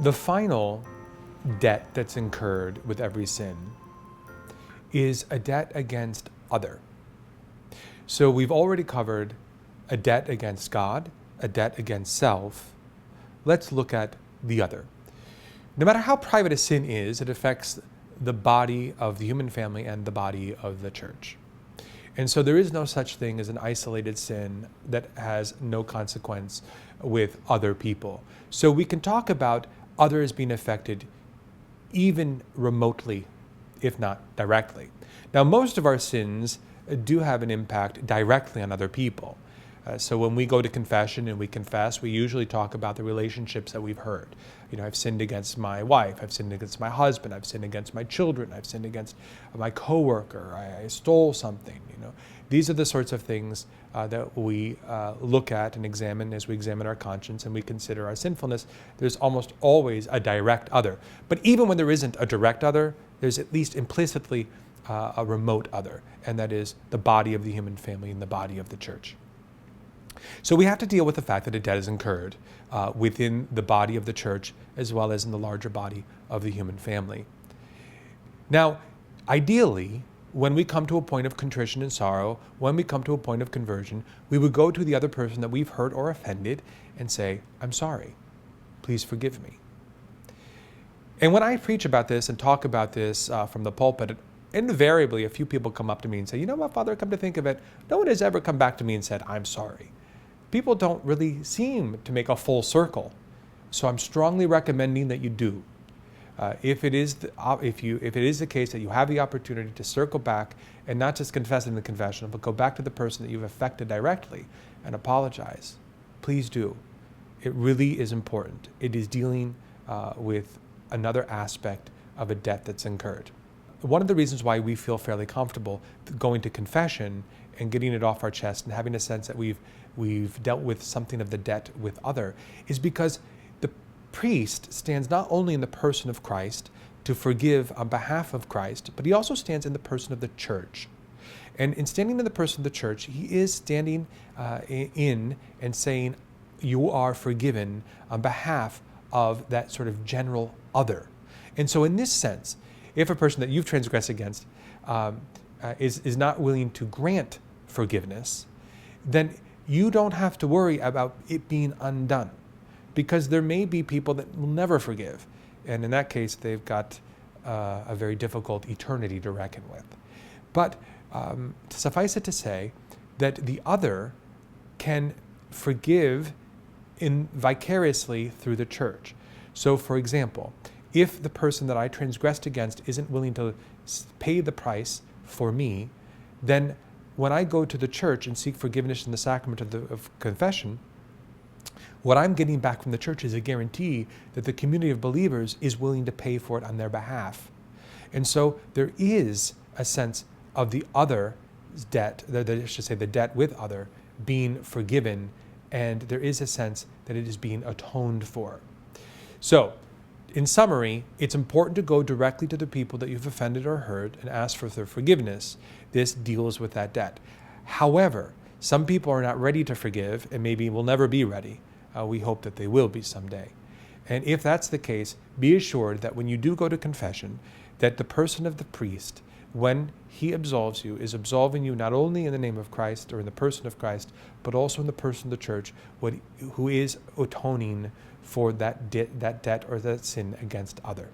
The final debt that's incurred with every sin is a debt against other. So we've already covered a debt against God, a debt against self. Let's look at the other. No matter how private a sin is, it affects the body of the human family and the body of the church. And so there is no such thing as an isolated sin that has no consequence with other people. So we can talk about others being affected even remotely, if not directly. Now, most of our sins do have an impact directly on other people. So when we go to confession and we confess, we usually talk about the relationships that we've hurt. I've sinned against my wife, I've sinned against my husband, I've sinned against my children, I've sinned against my coworker, I stole something. These are the sorts of things that we look at and examine as we examine our conscience and we consider our sinfulness. There's almost always a direct other. But even when there isn't a direct other, there's at least implicitly a remote other, and that is the body of the human family and the body of the church. So we have to deal with the fact that a debt is incurred within the body of the church as well as in the larger body of the human family. Now, ideally, when we come to a point of contrition and sorrow, when we come to a point of conversion, we would go to the other person that we've hurt or offended and say, "I'm sorry, please forgive me." And when I preach about this and talk about this from the pulpit, invariably a few people come up to me and say, "You know what, Father, come to think of it, no one has ever come back to me and said, 'I'm sorry.'" People don't really seem to make a full circle. So I'm strongly recommending that you do. If it is the case that you have the opportunity to circle back and not just confess in the confessional, but go back to the person that you've affected directly and apologize, please do. It really is important. It is dealing with another aspect of a debt that's incurred. One of the reasons why we feel fairly comfortable going to confession and getting it off our chest and having a sense that we've dealt with something of the debt with other is because the priest stands not only in the person of Christ to forgive on behalf of Christ, but he also stands in the person of the church. And in standing in the person of the church, he is standing in and saying, "You are forgiven on behalf of that sort of general other." And so in this sense, if a person that you've transgressed against is not willing to grant forgiveness, then you don't have to worry about it being undone, because there may be people that will never forgive. And in that case, they've got a very difficult eternity to reckon with. But suffice it to say that the other can forgive vicariously through the church. So for example, if the person that I transgressed against isn't willing to pay the price for me, then when I go to the church and seek forgiveness in the sacrament of confession, what I'm getting back from the church is a guarantee that the community of believers is willing to pay for it on their behalf. And so there is a sense of the other's debt, the debt with other, being forgiven, and there is a sense that it is being atoned for. So, in summary, it's important to go directly to the people that you've offended or hurt and ask for their forgiveness. This deals with that debt. However, some people are not ready to forgive and maybe will never be ready. We hope that they will be someday. And if that's the case, be assured that when you do go to confession, that the person of the priest, when he absolves you, is absolving you not only in the name of Christ or in the person of Christ, but also in the person of the church, who is atoning for that debt or that sin against other.